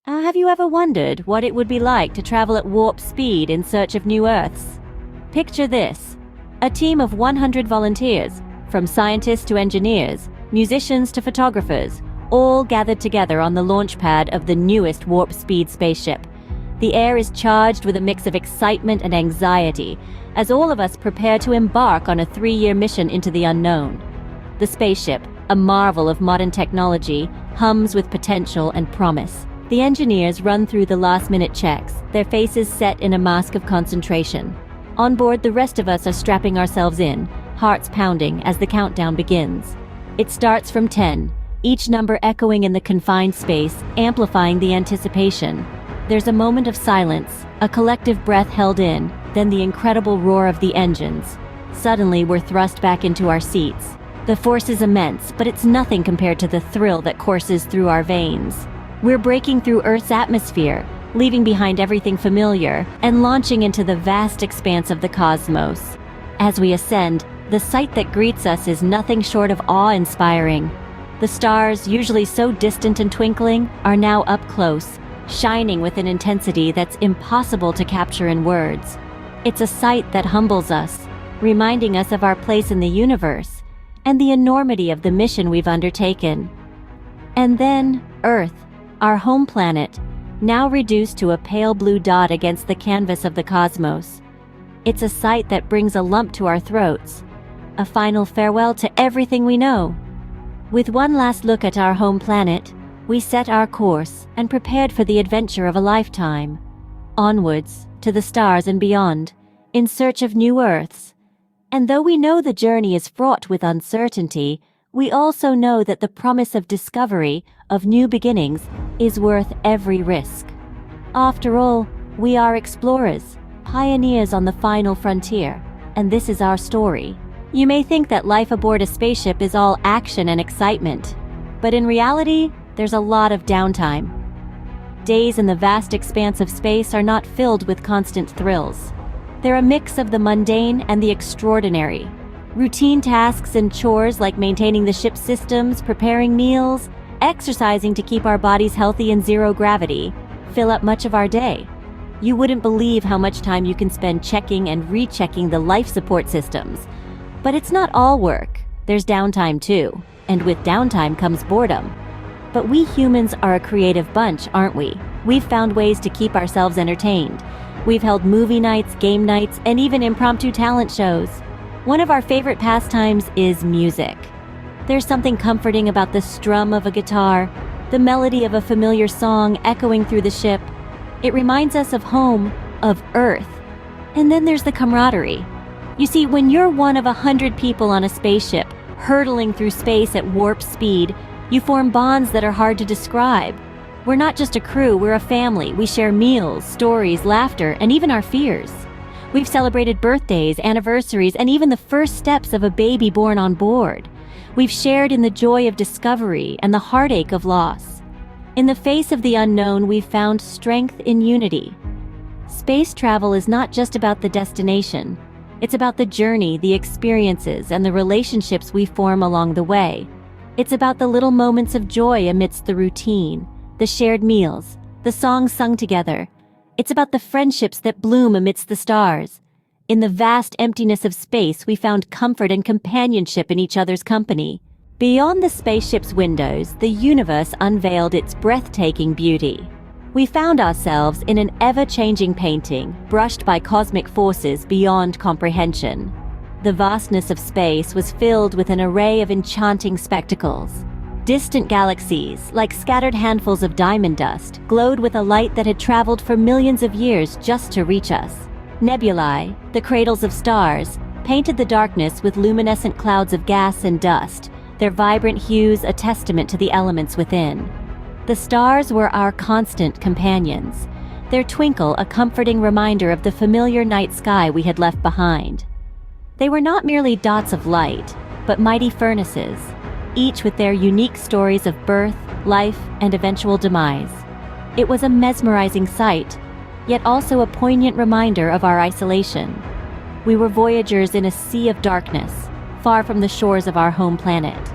Have you ever wondered what it would be like to travel at warp speed in search of new Earths? Picture this: a team of 100 volunteers, from scientists to engineers, musicians to photographers, all gathered together on the launch pad of the newest warp speed spaceship. The air is charged with a mix of excitement and anxiety as all of us prepare to embark on a 3-year mission into the unknown. The spaceship, a marvel of modern technology, hums with potential and promise. The engineers run through the last-minute checks, their faces set in a mask of concentration. On board, the rest of us are strapping ourselves in, hearts pounding as the countdown begins. It starts from 10, each number echoing in the confined space, amplifying the anticipation. There's a moment of silence, a collective breath held in, then the incredible roar of the engines. Suddenly, we're thrust back into our seats. The force is immense, but it's nothing compared to the thrill that courses through our veins. We're breaking through Earth's atmosphere, leaving behind everything familiar, and launching into the vast expanse of the cosmos. As we ascend, the sight that greets us is nothing short of awe-inspiring. The stars, usually so distant and twinkling, are now up close, shining with an intensity that's impossible to capture in words. It's a sight that humbles us, reminding us of our place in the universe and the enormity of the mission we've undertaken. And then, Earth, our home planet, now reduced to a pale blue dot against the canvas of the cosmos. It's a sight that brings a lump to our throats, a final farewell to everything we know. With one last look at our home planet, we set our course and prepared for the adventure of a lifetime. Onwards, to the stars and beyond, in search of new Earths. And though we know the journey is fraught with uncertainty, we also know that the promise of discovery, of new beginnings, is worth every risk. After all, we are explorers, pioneers on the final frontier, and this is our story. You may think that life aboard a spaceship is all action and excitement, but in reality, there's a lot of downtime. Days in the vast expanse of space are not filled with constant thrills. They're a mix of the mundane and the extraordinary. Routine tasks and chores like maintaining the ship's systems, preparing meals, exercising to keep our bodies healthy in zero gravity, fill up much of our day. You wouldn't believe how much time you can spend checking and rechecking the life support systems. But it's not all work. There's downtime too, and with downtime comes boredom. But we humans are a creative bunch, aren't we? We've found ways to keep ourselves entertained. We've held movie nights, game nights, and even impromptu talent shows. One of our favorite pastimes is music. There's something comforting about the strum of a guitar, the melody of a familiar song echoing through the ship. It reminds us of home, of Earth. And then there's the camaraderie. You see, when you're one of 100 people on a spaceship, hurtling through space at warp speed, you form bonds that are hard to describe. We're not just a crew, we're a family. We share meals, stories, laughter, and even our fears. We've celebrated birthdays, anniversaries, and even the first steps of a baby born on board. We've shared in the joy of discovery and the heartache of loss. In the face of the unknown, we've found strength in unity. Space travel is not just about the destination. It's about the journey, the experiences, and the relationships we form along the way. It's about the little moments of joy amidst the routine, the shared meals, the songs sung together. It's about the friendships that bloom amidst the stars. In the vast emptiness of space, we found comfort and companionship in each other's company. Beyond the spaceship's windows, the universe unveiled its breathtaking beauty. We found ourselves in an ever-changing painting, brushed by cosmic forces beyond comprehension. The vastness of space was filled with an array of enchanting spectacles. Distant galaxies, like scattered handfuls of diamond dust, glowed with a light that had traveled for millions of years just to reach us. Nebulae, the cradles of stars, painted the darkness with luminescent clouds of gas and dust, their vibrant hues a testament to the elements within. The stars were our constant companions, their twinkle a comforting reminder of the familiar night sky we had left behind. They were not merely dots of light, but mighty furnaces, each with their unique stories of birth, life, and eventual demise. It was a mesmerizing sight, yet also a poignant reminder of our isolation. We were voyagers in a sea of darkness, far from the shores of our home planet.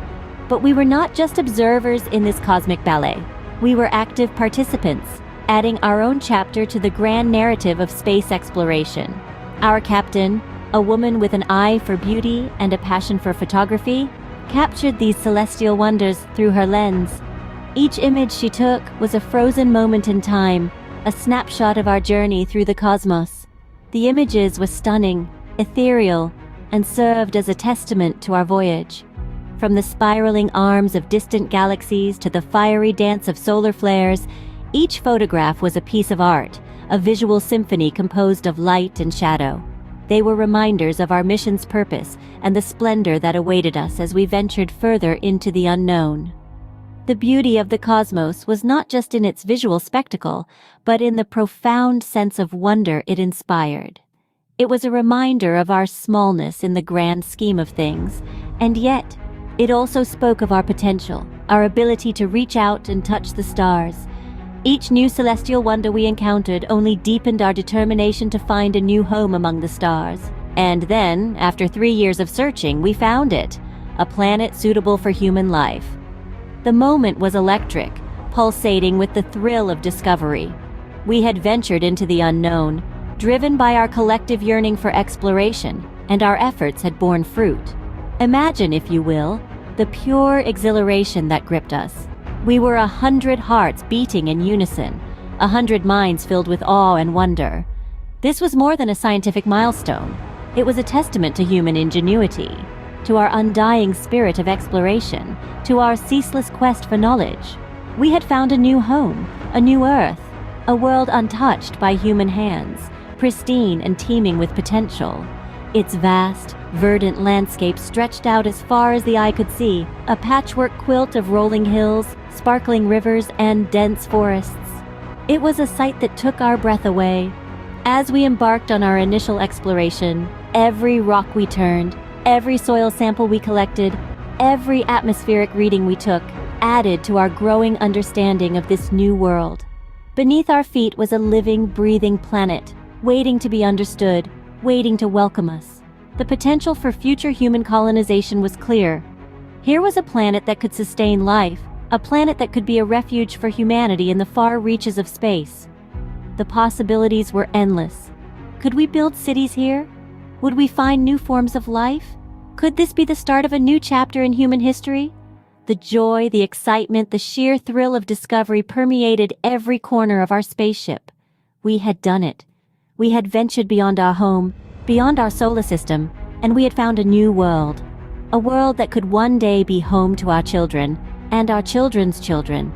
But we were not just observers in this cosmic ballet. We were active participants, adding our own chapter to the grand narrative of space exploration. Our captain, a woman with an eye for beauty and a passion for photography, captured these celestial wonders through her lens. Each image she took was a frozen moment in time, a snapshot of our journey through the cosmos. The images were stunning, ethereal, and served as a testament to our voyage. From the spiraling arms of distant galaxies to the fiery dance of solar flares, each photograph was a piece of art, a visual symphony composed of light and shadow. They were reminders of our mission's purpose and the splendor that awaited us as we ventured further into the unknown. The beauty of the cosmos was not just in its visual spectacle, but in the profound sense of wonder it inspired. It was a reminder of our smallness in the grand scheme of things, and yet, it also spoke of our potential, our ability to reach out and touch the stars. Each new celestial wonder we encountered only deepened our determination to find a new home among the stars. And then, after 3 years of searching, we found it, a planet suitable for human life. The moment was electric, pulsating with the thrill of discovery. We had ventured into the unknown, driven by our collective yearning for exploration, and our efforts had borne fruit. Imagine, if you will, the pure exhilaration that gripped us. We were 100 hearts beating in unison, 100 minds filled with awe and wonder. This was more than a scientific milestone. It was a testament to human ingenuity, to our undying spirit of exploration, to our ceaseless quest for knowledge. We had found a new home, a new Earth, a world untouched by human hands, pristine and teeming with potential. Its vast, verdant landscape stretched out as far as the eye could see, a patchwork quilt of rolling hills, sparkling rivers, and dense forests. It was a sight that took our breath away. As we embarked on our initial exploration, every rock we turned, every soil sample we collected, every atmospheric reading we took, added to our growing understanding of this new world. Beneath our feet was a living, breathing planet, waiting to be understood, waiting to welcome us. The potential for future human colonization was clear. Here was a planet that could sustain life, a planet that could be a refuge for humanity in the far reaches of space. The possibilities were endless. Could we build cities here? Would we find new forms of life? Could this be the start of a new chapter in human history? The joy, the excitement, the sheer thrill of discovery permeated every corner of our spaceship. We had done it. We had ventured beyond our home, beyond our solar system, and we had found a new world. A world that could one day be home to our children, and our children's children.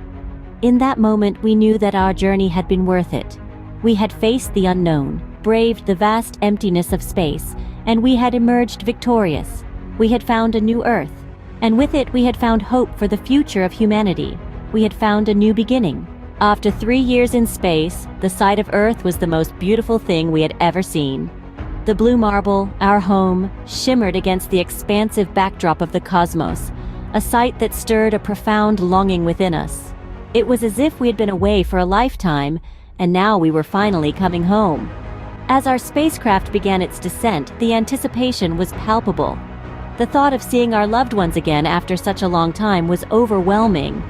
In that moment, we knew that our journey had been worth it. We had faced the unknown, braved the vast emptiness of space, and we had emerged victorious. We had found a new Earth, and with it we had found hope for the future of humanity. We had found a new beginning. After 3 years in space, the sight of Earth was the most beautiful thing we had ever seen. The blue marble, our home, shimmered against the expansive backdrop of the cosmos, a sight that stirred a profound longing within us. It was as if we had been away for a lifetime, and now we were finally coming home. As our spacecraft began its descent, the anticipation was palpable. The thought of seeing our loved ones again after such a long time was overwhelming.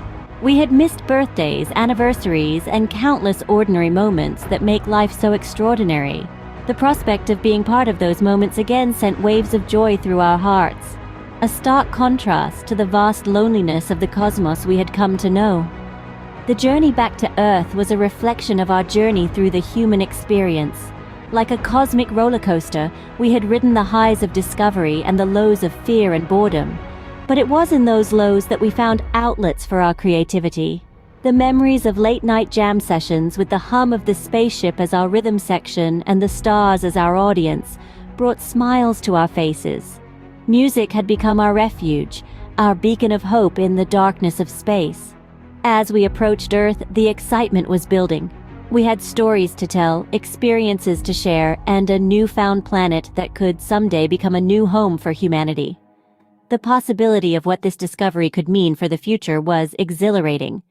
We had missed birthdays, anniversaries, and countless ordinary moments that make life so extraordinary. The prospect of being part of those moments again sent waves of joy through our hearts, a stark contrast to the vast loneliness of the cosmos we had come to know. The journey back to Earth was a reflection of our journey through the human experience. Like a cosmic roller coaster, we had ridden the highs of discovery and the lows of fear and boredom. But it was in those lows that we found outlets for our creativity. The memories of late-night jam sessions with the hum of the spaceship as our rhythm section and the stars as our audience brought smiles to our faces. Music had become our refuge, our beacon of hope in the darkness of space. As we approached Earth, the excitement was building. We had stories to tell, experiences to share, and a newfound planet that could someday become a new home for humanity. The possibility of what this discovery could mean for the future was exhilarating.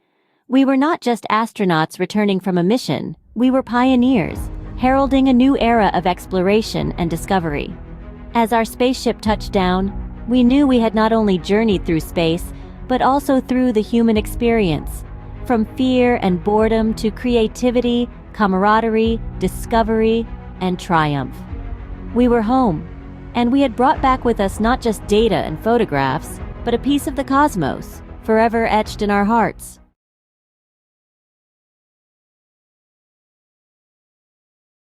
We were not just astronauts returning from a mission, we were pioneers, heralding a new era of exploration and discovery. As our spaceship touched down, we knew we had not only journeyed through space, but also through the human experience. From fear and boredom to creativity, camaraderie, discovery, and triumph. We were home, and we had brought back with us not just data and photographs, but a piece of the cosmos, forever etched in our hearts.